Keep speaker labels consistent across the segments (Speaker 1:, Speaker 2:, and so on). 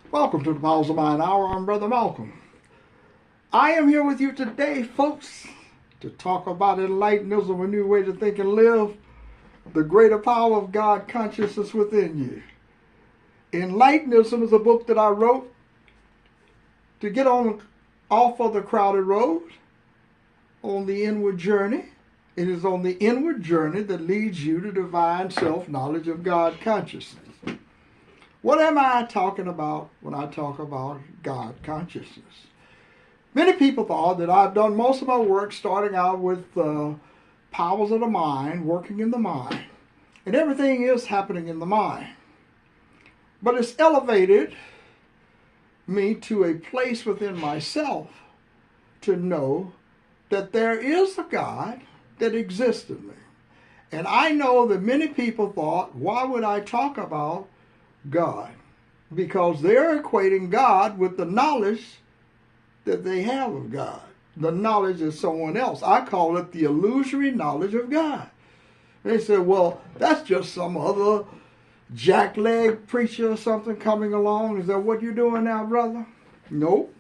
Speaker 1: Welcome to the Powers of Mind Hour. I'm Brother Malcolm. I am here with you today, folks, to talk about Enlightenism, a new way to think and live, the greater power of God consciousness within you. Enlightenism is a book that I wrote to get off of the crowded road on the inward journey. It is on the inward journey that leads you to divine self-knowledge of God consciousness. What am I talking about when I talk about God consciousness? Many people thought that I've done most of my work starting out with powers of the mind, working in the mind, and everything is happening in the mind. But it's elevated me to a place within myself to know that there is a God that exists in me. And I know that many people thought, why would I talk about God? Because they're equating God with the knowledge that they have of God. The knowledge of someone else. I call it the illusory knowledge of God. They said, well, that's just some other jackleg preacher or something coming along. Is that what you're doing now, brother? Nope.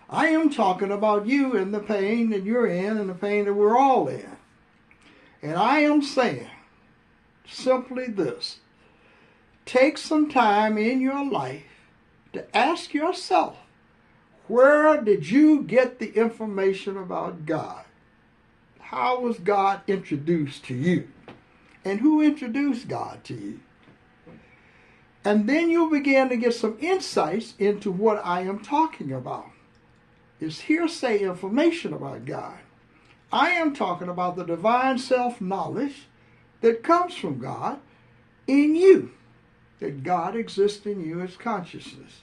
Speaker 1: I am talking about you and the pain that you're in and the pain that we're all in. And I am saying simply this. Take some time in your life to ask yourself, where did you get the information about God? How was God introduced to you? And who introduced God to you? And then you'll begin to get some insights into what I am talking about. It's hearsay information about God. I am talking about the divine self-knowledge that comes from God in you. That God exists in you as consciousness.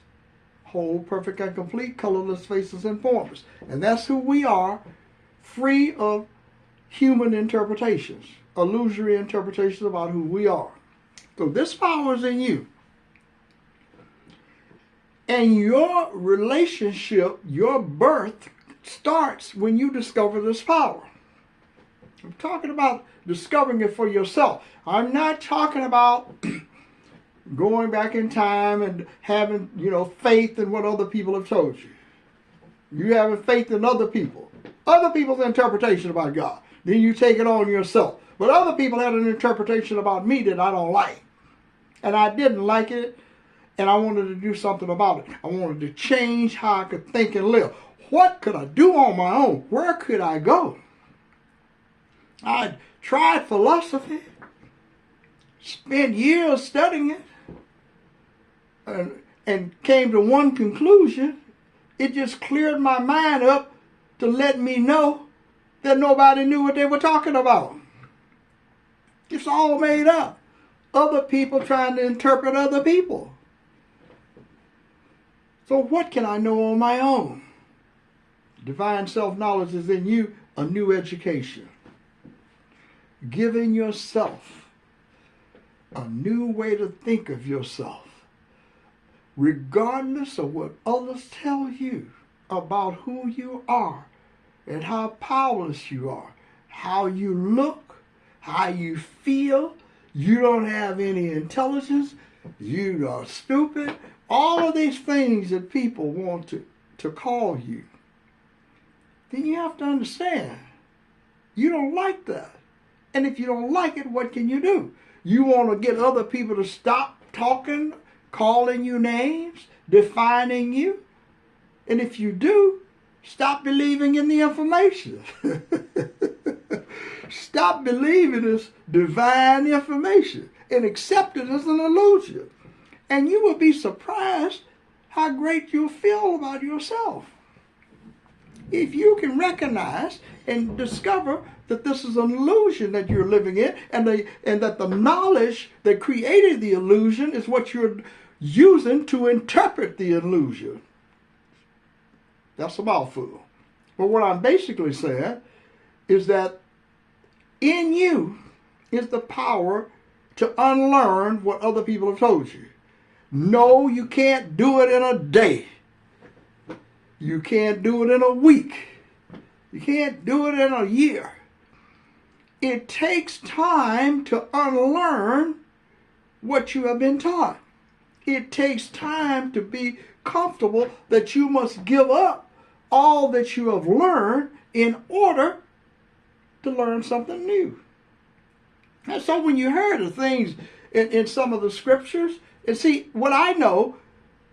Speaker 1: Whole, perfect, and complete, colorless faces and forms. And that's who we are, free of human interpretations, illusory interpretations about who we are. So this power is in you. And your relationship, your birth, starts when you discover this power. I'm talking about discovering it for yourself. I'm not talking about going back in time and having, faith in what other people have told you. You having faith in other people's interpretation about God. Then you take it on yourself. But other people had an interpretation about me that I don't like. And I didn't like it, and I wanted to do something about it. I wanted to change how I could think and live. What could I do on my own? Where could I go? I tried philosophy, spent years studying it, and came to one conclusion. It just cleared my mind up to let me know that nobody knew what they were talking about. It's all made up. Other people trying to interpret other people. So what can I know on my own? Divine self-knowledge is in you, a new education. Giving yourself a new way to think of yourself. Regardless of what others tell you about who you are and how powerless you are, how you look, how you feel, you don't have any intelligence, you are stupid, all of these things that people want to call you, then you have to understand, you don't like that. And if you don't like it, what can you do? You want to get other people to stop talking, calling you names, defining you. And if you do, stop believing in the information. Stop believing this divine information and accept it as an illusion. And you will be surprised how great you'll feel about yourself. If you can recognize and discover that this is an illusion that you're living in, and that the knowledge that created the illusion is what you're using to interpret the illusion. That's a mouthful. But what I'm basically saying is that in you is the power to unlearn what other people have told you. No, you can't do it in a day. You can't do it in a week. You can't do it in a year. It takes time to unlearn what you have been taught. It takes time to be comfortable that you must give up all that you have learned in order to learn something new. And so when you hear the things in some of the scriptures, and see, what I know,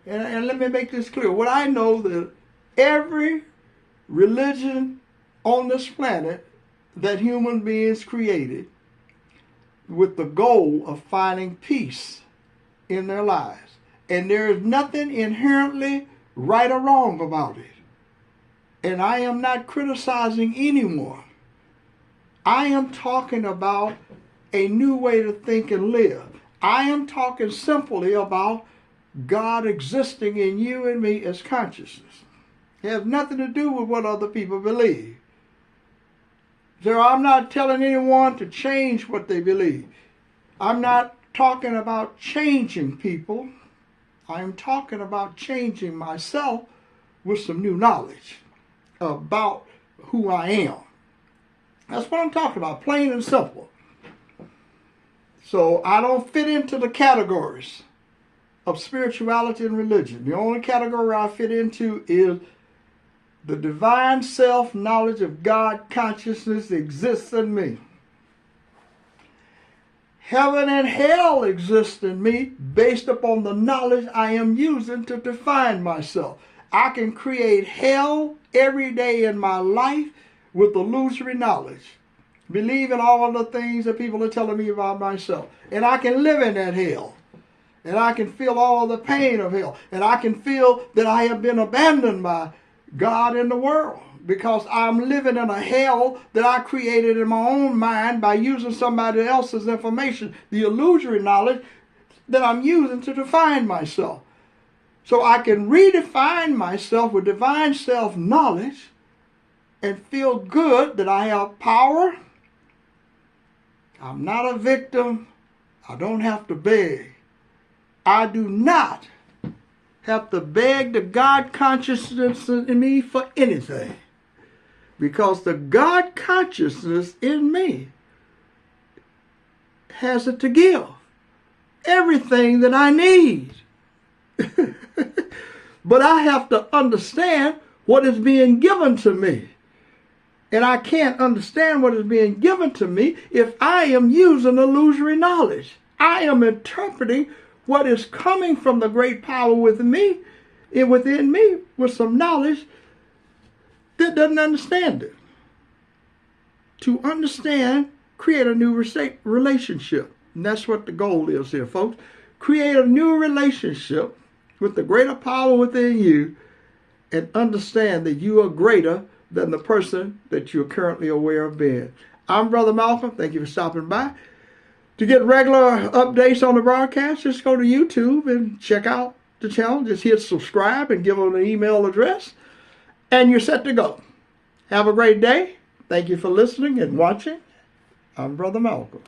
Speaker 1: and let me make this clear, what I know that every religion on this planet that human beings created with the goal of finding peace in their lives. And there is nothing inherently right or wrong about it. And I am not criticizing anyone. I am talking about a new way to think and live. I am talking simply about God existing in you and me as consciousness. It has nothing to do with what other people believe. So I'm not telling anyone to change what they believe. I'm not talking about changing people. I'm talking about changing myself with some new knowledge about who I am. That's what I'm talking about, plain and simple. So I don't fit into the categories of spirituality and religion. The only category I fit into is the divine self-knowledge of God consciousness exists in me. Heaven and hell exist in me based upon the knowledge I am using to define myself. I can create hell every day in my life with illusory knowledge, believing all of the things that people are telling me about myself. And I can live in that hell. And I can feel all the pain of hell. And I can feel that I have been abandoned by God in the world, because I'm living in a hell that I created in my own mind by using somebody else's information, the illusory knowledge that I'm using to define myself. So I can redefine myself with divine self-knowledge and feel good that I have power. I'm not a victim. I don't have to beg. I do not have to beg the God consciousness in me for anything, because the God consciousness in me has it to give everything that I need. But I have to understand what is being given to me. And I can't understand what is being given to me if I am using illusory knowledge. I am interpreting what is coming from the great power within me with some knowledge that doesn't understand it. To understand, create a new relationship. And that's what the goal is here, folks. Create a new relationship with the greater power within you and understand that you are greater than the person that you're currently aware of being. I'm Brother Malcolm. Thank you for stopping by. To get regular updates on the broadcast, just go to YouTube and check out the channel. Just hit subscribe and give them an email address, and you're set to go. Have a great day. Thank you for listening and watching. I'm Brother Malcolm.